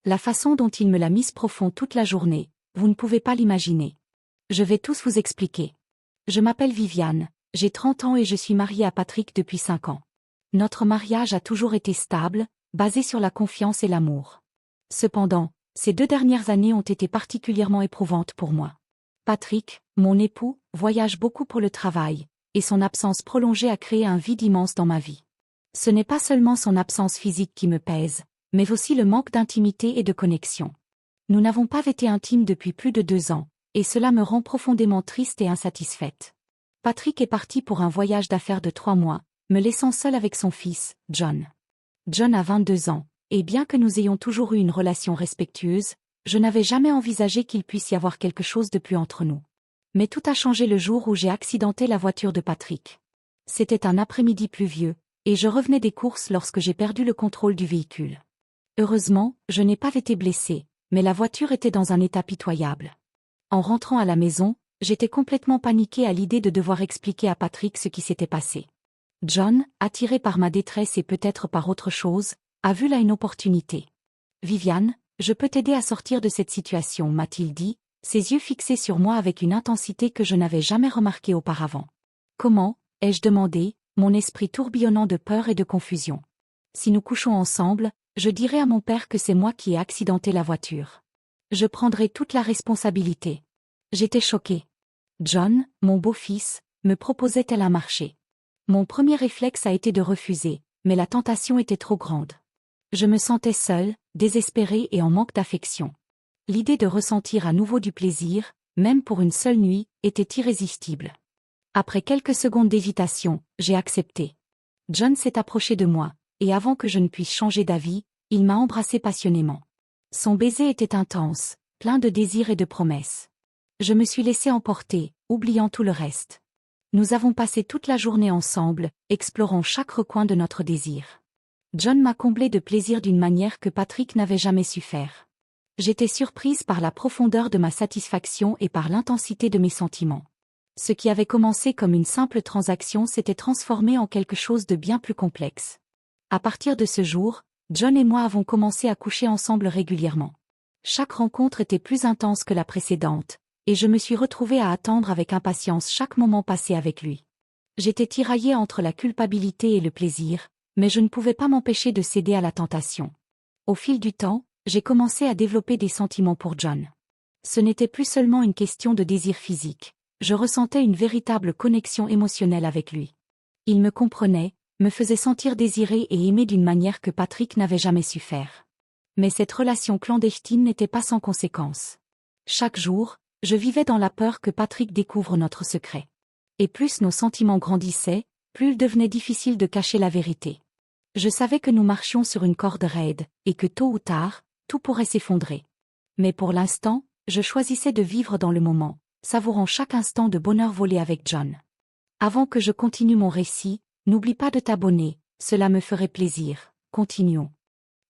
La façon dont il me l'a mise profond toute la journée, vous ne pouvez pas l'imaginer. Je vais tous vous expliquer. Je m'appelle Viviane, j'ai 30 ans et je suis mariée à Patrick depuis 5 ans. Notre mariage a toujours été stable, basé sur la confiance et l'amour. Cependant, ces 2 dernières années ont été particulièrement éprouvantes pour moi. Patrick, mon époux, voyage beaucoup pour le travail, et son absence prolongée a créé un vide immense dans ma vie. Ce n'est pas seulement son absence physique qui me pèse, mais aussi le manque d'intimité et de connexion. Nous n'avons pas été intimes depuis plus de 2 ans, et cela me rend profondément triste et insatisfaite. Patrick est parti pour un voyage d'affaires de 3 mois, me laissant seule avec son fils, John. John a 22 ans, et bien que nous ayons toujours eu une relation respectueuse, je n'avais jamais envisagé qu'il puisse y avoir quelque chose de plus entre nous. Mais tout a changé le jour où j'ai accidenté la voiture de Patrick. C'était un après-midi pluvieux, et je revenais des courses lorsque j'ai perdu le contrôle du véhicule. Heureusement, je n'ai pas été blessée, mais la voiture était dans un état pitoyable. En rentrant à la maison, j'étais complètement paniquée à l'idée de devoir expliquer à Patrick ce qui s'était passé. John, attiré par ma détresse et peut-être par autre chose, a vu là une opportunité. « Viviane, je peux t'aider à sortir de cette situation », m'a-t-il dit, ses yeux fixés sur moi avec une intensité que je n'avais jamais remarquée auparavant. « Comment ?» ai-je demandé, mon esprit tourbillonnant de peur et de confusion. « Si nous couchons ensemble, je dirai à mon père que c'est moi qui ai accidenté la voiture. Je prendrai toute la responsabilité. » J'étais choquée. John, mon beau-fils, me proposait-elle un marché. Mon premier réflexe a été de refuser, mais la tentation était trop grande. Je me sentais seule, désespérée et en manque d'affection. L'idée de ressentir à nouveau du plaisir, même pour une seule nuit, était irrésistible. Après quelques secondes d'hésitation, j'ai accepté. John s'est approché de moi, et avant que je ne puisse changer d'avis, il m'a embrassée passionnément. Son baiser était intense, plein de désirs et de promesses. Je me suis laissée emporter, oubliant tout le reste. Nous avons passé toute la journée ensemble, explorant chaque recoin de notre désir. John m'a comblée de plaisir d'une manière que Patrick n'avait jamais su faire. J'étais surprise par la profondeur de ma satisfaction et par l'intensité de mes sentiments. Ce qui avait commencé comme une simple transaction s'était transformé en quelque chose de bien plus complexe. À partir de ce jour, John et moi avons commencé à coucher ensemble régulièrement. Chaque rencontre était plus intense que la précédente, et je me suis retrouvée à attendre avec impatience chaque moment passé avec lui. J'étais tiraillée entre la culpabilité et le plaisir, mais je ne pouvais pas m'empêcher de céder à la tentation. Au fil du temps, j'ai commencé à développer des sentiments pour John. Ce n'était plus seulement une question de désir physique, je ressentais une véritable connexion émotionnelle avec lui. Il me comprenait, me faisait sentir désirée et aimée d'une manière que Patrick n'avait jamais su faire. Mais cette relation clandestine n'était pas sans conséquences. Chaque jour, je vivais dans la peur que Patrick découvre notre secret. Et plus nos sentiments grandissaient, plus il devenait difficile de cacher la vérité. Je savais que nous marchions sur une corde raide, et que tôt ou tard, tout pourrait s'effondrer. Mais pour l'instant, je choisissais de vivre dans le moment, savourant chaque instant de bonheur volé avec John. Avant que je continue mon récit, n'oublie pas de t'abonner, cela me ferait plaisir. Continuons.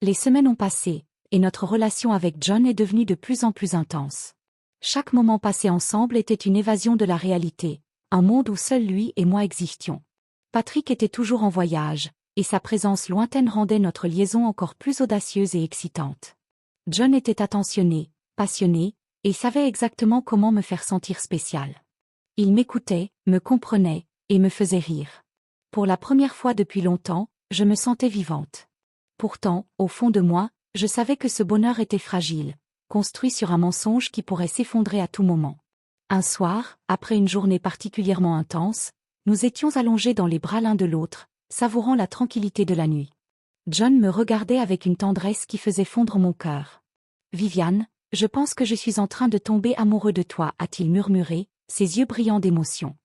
Les semaines ont passé, et notre relation avec John est devenue de plus en plus intense. Chaque moment passé ensemble était une évasion de la réalité, un monde où seul lui et moi existions. Patrick était toujours en voyage, et sa présence lointaine rendait notre liaison encore plus audacieuse et excitante. John était attentionné, passionné, et savait exactement comment me faire sentir spéciale. Il m'écoutait, me comprenait, et me faisait rire. Pour la première fois depuis longtemps, je me sentais vivante. Pourtant, au fond de moi, je savais que ce bonheur était fragile, construit sur un mensonge qui pourrait s'effondrer à tout moment. Un soir, après une journée particulièrement intense, nous étions allongés dans les bras l'un de l'autre, savourant la tranquillité de la nuit. John me regardait avec une tendresse qui faisait fondre mon cœur. « Viviane, je pense que je suis en train de tomber amoureux de toi », a-t-il murmuré, ses yeux brillants d'émotion.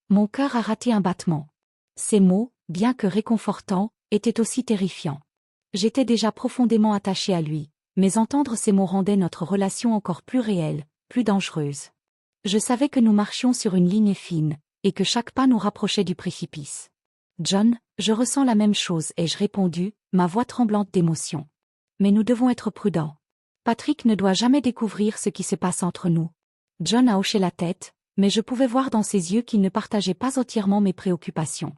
Mon cœur a raté un battement. Ces mots, bien que réconfortants, étaient aussi terrifiants. J'étais déjà profondément attachée à lui, mais entendre ces mots rendait notre relation encore plus réelle, plus dangereuse. Je savais que nous marchions sur une ligne fine, et que chaque pas nous rapprochait du précipice. « John, je ressens la même chose », ai-je répondu, ma voix tremblante d'émotion. « Mais nous devons être prudents. Patrick ne doit jamais découvrir ce qui se passe entre nous. » John a hoché la tête, mais je pouvais voir dans ses yeux qu'il ne partageait pas entièrement mes préoccupations.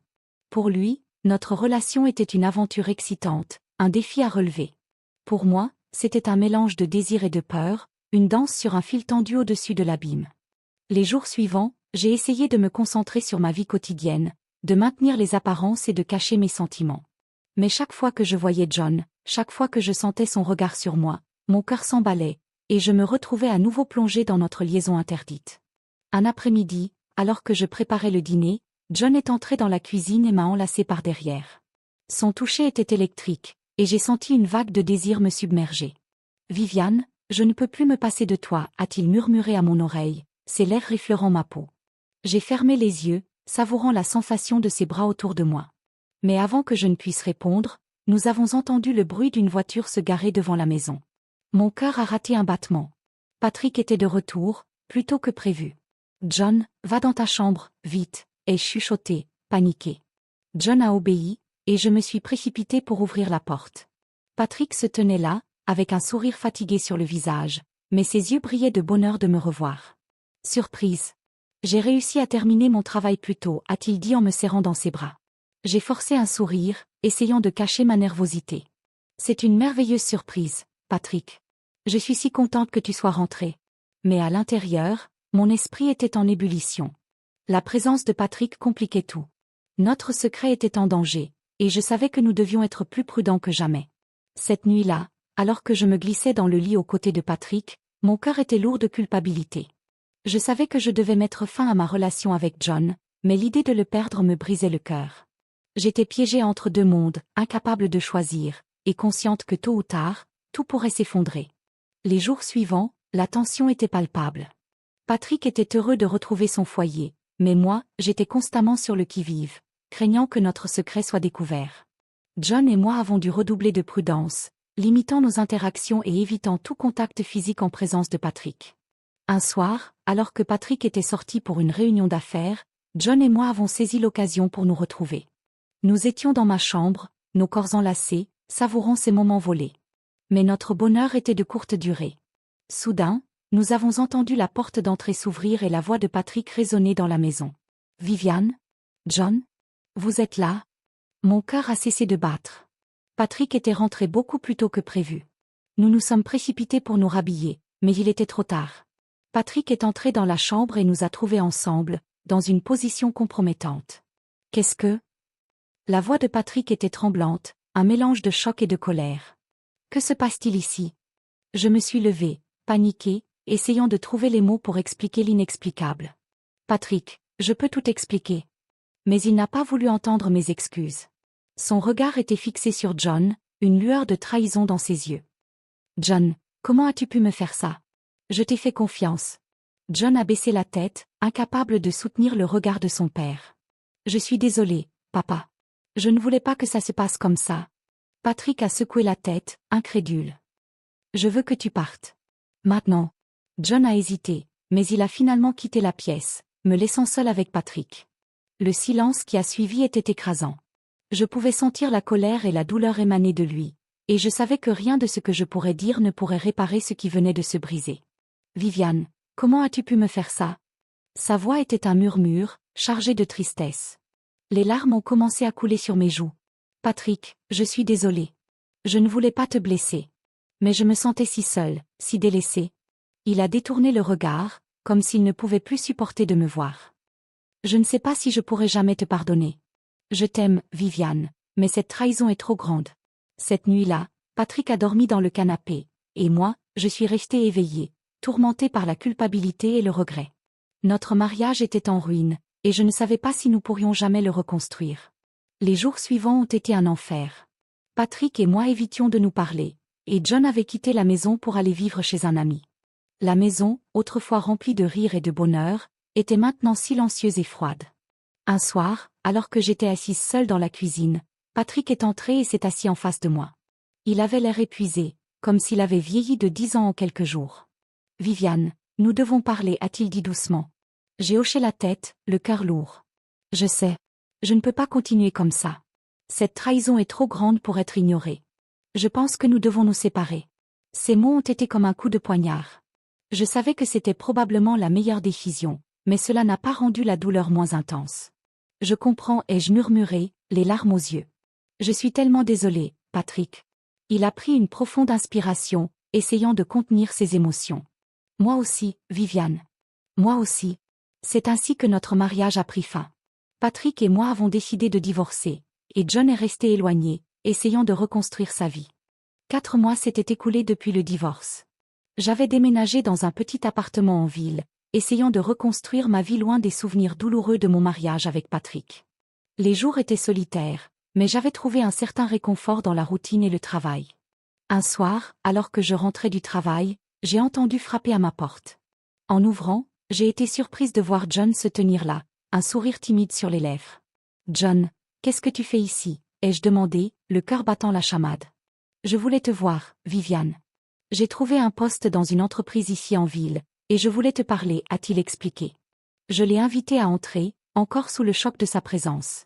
Pour lui, notre relation était une aventure excitante, un défi à relever. Pour moi, c'était un mélange de désir et de peur, une danse sur un fil tendu au-dessus de l'abîme. Les jours suivants, j'ai essayé de me concentrer sur ma vie quotidienne, de maintenir les apparences et de cacher mes sentiments. Mais chaque fois que je voyais John, chaque fois que je sentais son regard sur moi, mon cœur s'emballait, et je me retrouvais à nouveau plongé dans notre liaison interdite. Un après-midi, alors que je préparais le dîner, John est entré dans la cuisine et m'a enlacé par derrière. Son toucher était électrique, et j'ai senti une vague de désir me submerger. « Viviane, je ne peux plus me passer de toi », a-t-il murmuré à mon oreille, ses lèvres effleurant ma peau. J'ai fermé les yeux, savourant la sensation de ses bras autour de moi. Mais avant que je ne puisse répondre, nous avons entendu le bruit d'une voiture se garer devant la maison. Mon cœur a raté un battement. Patrick était de retour, plus tôt que prévu. « John, va dans ta chambre, vite », ai-je chuchoté, paniqué. John a obéi, et je me suis précipité pour ouvrir la porte. Patrick se tenait là, avec un sourire fatigué sur le visage, mais ses yeux brillaient de bonheur de me revoir. Surprise. J'ai réussi à terminer mon travail plus tôt, a-t-il dit en me serrant dans ses bras. J'ai forcé un sourire, essayant de cacher ma nervosité. C'est une merveilleuse surprise, Patrick. Je suis si contente que tu sois rentré. Mais à l'intérieur, mon esprit était en ébullition. La présence de Patrick compliquait tout. Notre secret était en danger, et je savais que nous devions être plus prudents que jamais. Cette nuit-là, alors que je me glissais dans le lit aux côtés de Patrick, mon cœur était lourd de culpabilité. Je savais que je devais mettre fin à ma relation avec John, mais l'idée de le perdre me brisait le cœur. J'étais piégée entre deux mondes, incapable de choisir, et consciente que tôt ou tard, tout pourrait s'effondrer. Les jours suivants, la tension était palpable. Patrick était heureux de retrouver son foyer, mais moi, j'étais constamment sur le qui-vive, craignant que notre secret soit découvert. John et moi avons dû redoubler de prudence, limitant nos interactions et évitant tout contact physique en présence de Patrick. Un soir, alors que Patrick était sorti pour une réunion d'affaires, John et moi avons saisi l'occasion pour nous retrouver. Nous étions dans ma chambre, nos corps enlacés, savourant ces moments volés. Mais notre bonheur était de courte durée. Soudain, nous avons entendu la porte d'entrée s'ouvrir et la voix de Patrick résonner dans la maison. « Viviane ? John ? Vous êtes là ?» Mon cœur a cessé de battre. Patrick était rentré beaucoup plus tôt que prévu. Nous nous sommes précipités pour nous rhabiller, mais il était trop tard. Patrick est entré dans la chambre et nous a trouvés ensemble, dans une position compromettante. « Qu'est-ce que… » La voix de Patrick était tremblante, un mélange de choc et de colère. « Que se passe-t-il ici ?» Je me suis levée, paniquée, essayant de trouver les mots pour expliquer l'inexplicable. « Patrick, je peux tout expliquer. » Mais il n'a pas voulu entendre mes excuses. Son regard était fixé sur John, une lueur de trahison dans ses yeux. « John, comment as-tu pu me faire ça ? Je t'ai fait confiance. » John a baissé la tête, incapable de soutenir le regard de son père. « Je suis désolé, papa. Je ne voulais pas que ça se passe comme ça. » Patrick a secoué la tête, incrédule. « Je veux que tu partes. Maintenant. » John a hésité, mais il a finalement quitté la pièce, me laissant seul avec Patrick. Le silence qui a suivi était écrasant. Je pouvais sentir la colère et la douleur émaner de lui, et je savais que rien de ce que je pourrais dire ne pourrait réparer ce qui venait de se briser. « Viviane, comment as-tu pu me faire ça ?» Sa voix était un murmure, chargé de tristesse. Les larmes ont commencé à couler sur mes joues. « Patrick, je suis désolée. Je ne voulais pas te blesser. Mais je me sentais si seule, si délaissée. » Il a détourné le regard, comme s'il ne pouvait plus supporter de me voir. « Je ne sais pas si je pourrai jamais te pardonner. Je t'aime, Viviane, mais cette trahison est trop grande. » Cette nuit-là, Patrick a dormi dans le canapé, et moi, je suis restée éveillée, tourmentée par la culpabilité et le regret. Notre mariage était en ruine, et je ne savais pas si nous pourrions jamais le reconstruire. Les jours suivants ont été un enfer. Patrick et moi évitions de nous parler, et John avait quitté la maison pour aller vivre chez un ami. La maison, autrefois remplie de rire et de bonheur, était maintenant silencieuse et froide. Un soir, alors que j'étais assise seule dans la cuisine, Patrick est entré et s'est assis en face de moi. Il avait l'air épuisé, comme s'il avait vieilli de 10 ans en quelques jours. « Viviane, nous devons parler », a-t-il dit doucement. J'ai hoché la tête, le cœur lourd. « Je sais. Je ne peux pas continuer comme ça. Cette trahison est trop grande pour être ignorée. Je pense que nous devons nous séparer. » Ces mots ont été comme un coup de poignard. Je savais que c'était probablement la meilleure décision, mais cela n'a pas rendu la douleur moins intense. « Je comprends » ai-je murmuré, les larmes aux yeux. « Je suis tellement désolée, Patrick. Il a pris une profonde inspiration, essayant de contenir ses émotions. Moi aussi, Viviane. Moi aussi. C'est ainsi que notre mariage a pris fin. Patrick et moi avons décidé de divorcer, et John est resté éloigné, essayant de reconstruire sa vie. 4 mois s'étaient écoulés depuis le divorce. J'avais déménagé dans un petit appartement en ville, essayant de reconstruire ma vie loin des souvenirs douloureux de mon mariage avec Patrick. Les jours étaient solitaires, mais j'avais trouvé un certain réconfort dans la routine et le travail. Un soir, alors que je rentrais du travail, j'ai entendu frapper à ma porte. En ouvrant, j'ai été surprise de voir John se tenir là, un sourire timide sur les lèvres. « John, qu'est-ce que tu fais ici ?» ai-je demandé, le cœur battant la chamade. « Je voulais te voir, Viviane. J'ai trouvé un poste dans une entreprise ici en ville, et je voulais te parler, a-t-il expliqué. Je l'ai invité à entrer, encore sous le choc de sa présence.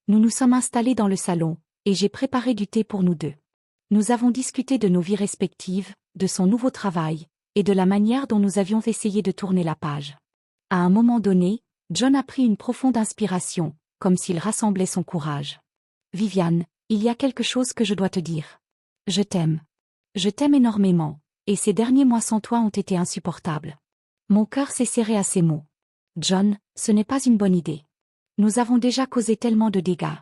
Nous nous sommes installés dans le salon, et j'ai préparé du thé pour nous deux. Nous avons discuté de nos vies respectives, de son nouveau travail, et de la manière dont nous avions essayé de tourner la page. À un moment donné, John a pris une profonde inspiration, comme s'il rassemblait son courage. « Viviane, il y a quelque chose que je dois te dire. Je t'aime. Je t'aime énormément, et ces derniers mois sans toi ont été insupportables. » Mon cœur s'est serré à ces mots. « John, ce n'est pas une bonne idée. Nous avons déjà causé tellement de dégâts. »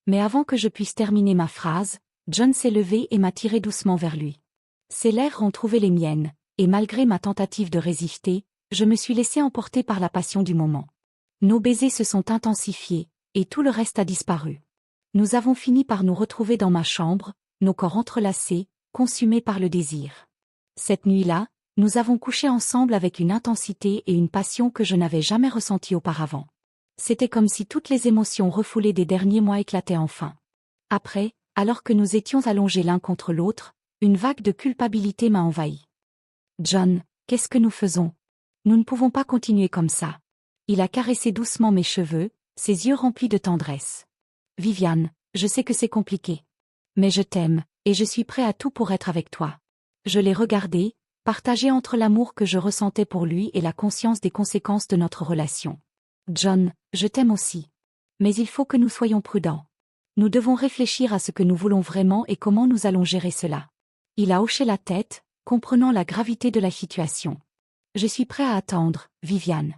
Mais avant que je puisse terminer ma phrase, John s'est levé et m'a tiré doucement vers lui. Ses lèvres ont trouvé les miennes, et malgré ma tentative de résister, je me suis laissé emporter par la passion du moment. Nos baisers se sont intensifiés, et tout le reste a disparu. Nous avons fini par nous retrouver dans ma chambre, nos corps entrelacés, consumés par le désir. Cette nuit-là, nous avons couché ensemble avec une intensité et une passion que je n'avais jamais ressenties auparavant. C'était comme si toutes les émotions refoulées des derniers mois éclataient enfin. Après, alors que nous étions allongés l'un contre l'autre, une vague de culpabilité m'a envahi. « John, qu'est-ce que nous faisons? Nous ne pouvons pas continuer comme ça. » Il a caressé doucement mes cheveux, ses yeux remplis de tendresse. « Viviane, je sais que c'est compliqué. Mais je t'aime, et je suis prêt à tout pour être avec toi. » Je l'ai regardé, partagé entre l'amour que je ressentais pour lui et la conscience des conséquences de notre relation. « John, je t'aime aussi. Mais il faut que nous soyons prudents. Nous devons réfléchir à ce que nous voulons vraiment et comment nous allons gérer cela. » Il a hoché la tête, comprenant la gravité de la situation. « Je suis prêt à attendre, Viviane.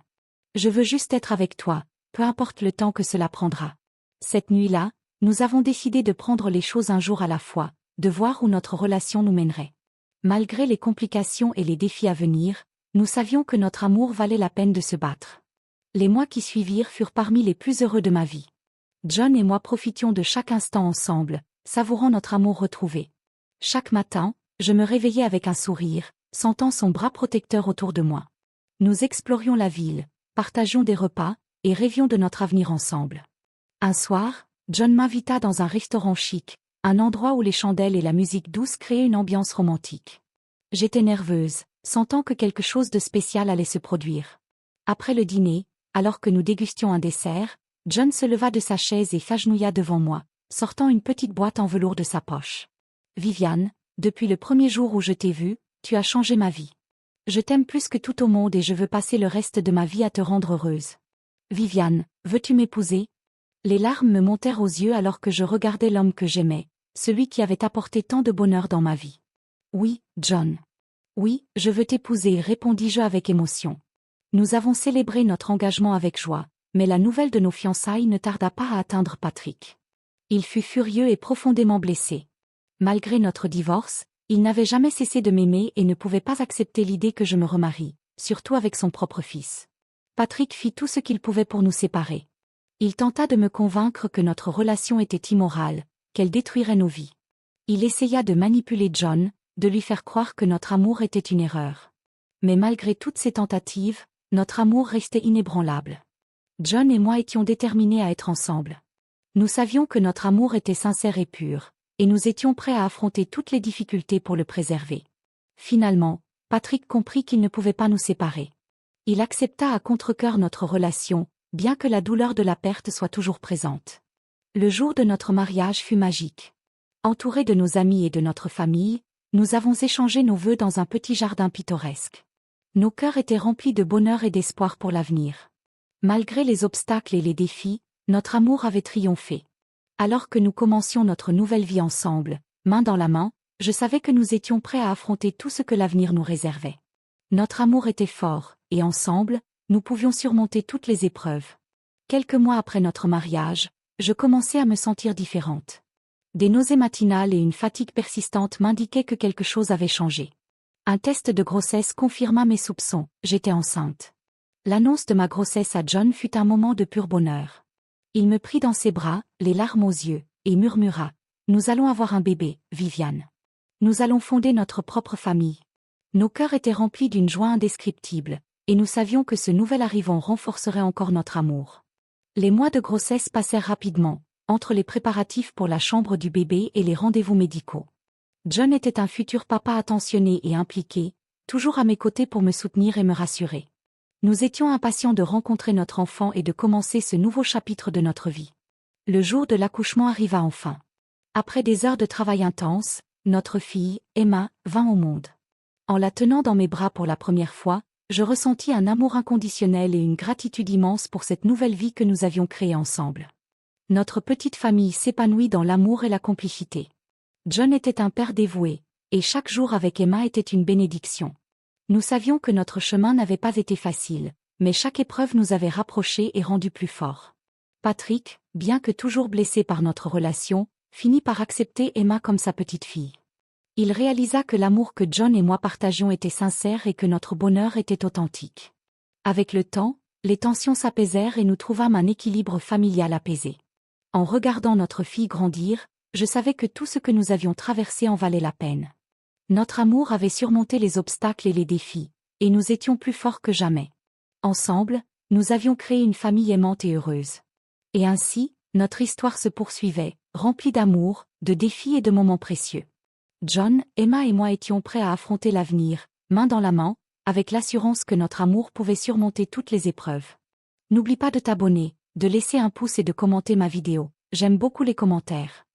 Je veux juste être avec toi, peu importe le temps que cela prendra. » Cette nuit-là, nous avons décidé de prendre les choses un jour à la fois, de voir où notre relation nous mènerait. Malgré les complications et les défis à venir, nous savions que notre amour valait la peine de se battre. Les mois qui suivirent furent parmi les plus heureux de ma vie. John et moi profitions de chaque instant ensemble, savourant notre amour retrouvé. Chaque matin, je me réveillais avec un sourire, sentant son bras protecteur autour de moi. Nous explorions la ville, partagions des repas, et rêvions de notre avenir ensemble. Un soir, John m'invita dans un restaurant chic, un endroit où les chandelles et la musique douce créaient une ambiance romantique. J'étais nerveuse, sentant que quelque chose de spécial allait se produire. Après le dîner, alors que nous dégustions un dessert, John se leva de sa chaise et s'agenouilla devant moi, sortant une petite boîte en velours de sa poche. « Viviane, depuis le premier jour où je t'ai vue, tu as changé ma vie. Je t'aime plus que tout au monde et je veux passer le reste de ma vie à te rendre heureuse. Viviane, veux-tu m'épouser ?» Les larmes me montèrent aux yeux alors que je regardais l'homme que j'aimais, celui qui avait apporté tant de bonheur dans ma vie. « Oui, John. Oui, je veux t'épouser, répondis-je avec émotion. Nous avons célébré notre engagement avec joie, mais la nouvelle de nos fiançailles ne tarda pas à atteindre Patrick. Il fut furieux et profondément blessé. Malgré notre divorce, il n'avait jamais cessé de m'aimer et ne pouvait pas accepter l'idée que je me remarie, surtout avec son propre fils. Patrick fit tout ce qu'il pouvait pour nous séparer. Il tenta de me convaincre que notre relation était immorale, qu'elle détruirait nos vies. Il essaya de manipuler John, de lui faire croire que notre amour était une erreur. Mais malgré toutes ces tentatives, notre amour restait inébranlable. John et moi étions déterminés à être ensemble. Nous savions que notre amour était sincère et pur, et nous étions prêts à affronter toutes les difficultés pour le préserver. Finalement, Patrick comprit qu'il ne pouvait pas nous séparer. Il accepta à contre-cœur notre relation, bien que la douleur de la perte soit toujours présente. Le jour de notre mariage fut magique. Entourés de nos amis et de notre famille, nous avons échangé nos vœux dans un petit jardin pittoresque. Nos cœurs étaient remplis de bonheur et d'espoir pour l'avenir. Malgré les obstacles et les défis, notre amour avait triomphé. Alors que nous commencions notre nouvelle vie ensemble, main dans la main, Je savais que nous étions prêts à affronter tout ce que l'avenir nous réservait. Notre amour était fort, et ensemble, nous pouvions surmonter toutes les épreuves. Quelques mois après notre mariage, je commençais à me sentir différente. Des nausées matinales et une fatigue persistante m'indiquaient que quelque chose avait changé. Un test de grossesse confirma mes soupçons, j'étais enceinte. L'annonce de ma grossesse à John fut un moment de pur bonheur. Il me prit dans ses bras, les larmes aux yeux, et murmura « Nous allons avoir un bébé, Viviane. Nous allons fonder notre propre famille. » Nos cœurs étaient remplis d'une joie indescriptible, et nous savions que ce nouvel arrivant renforcerait encore notre amour. Les mois de grossesse passèrent rapidement, entre les préparatifs pour la chambre du bébé et les rendez-vous médicaux. John était un futur papa attentionné et impliqué, toujours à mes côtés pour me soutenir et me rassurer. Nous étions impatients de rencontrer notre enfant et de commencer ce nouveau chapitre de notre vie. Le jour de l'accouchement arriva enfin. Après des heures de travail intense, notre fille, Emma, vint au monde. En la tenant dans mes bras pour la première fois, je ressentis un amour inconditionnel et une gratitude immense pour cette nouvelle vie que nous avions créée ensemble. Notre petite famille s'épanouit dans l'amour et la complicité. John était un père dévoué, et chaque jour avec Emma était une bénédiction. Nous savions que notre chemin n'avait pas été facile, mais chaque épreuve nous avait rapprochés et rendus plus forts. Patrick, bien que toujours blessé par notre relation, finit par accepter Emma comme sa petite fille. Il réalisa que l'amour que John et moi partagions était sincère et que notre bonheur était authentique. Avec le temps, les tensions s'apaisèrent et nous trouvâmes un équilibre familial apaisé. En regardant notre fille grandir, je savais que tout ce que nous avions traversé en valait la peine. Notre amour avait surmonté les obstacles et les défis, et nous étions plus forts que jamais. Ensemble, nous avions créé une famille aimante et heureuse. Et ainsi, notre histoire se poursuivait, remplie d'amour, de défis et de moments précieux. John, Emma et moi étions prêts à affronter l'avenir, main dans la main, avec l'assurance que notre amour pouvait surmonter toutes les épreuves. N'oublie pas de t'abonner, de laisser un pouce et de commenter ma vidéo. J'aime beaucoup les commentaires.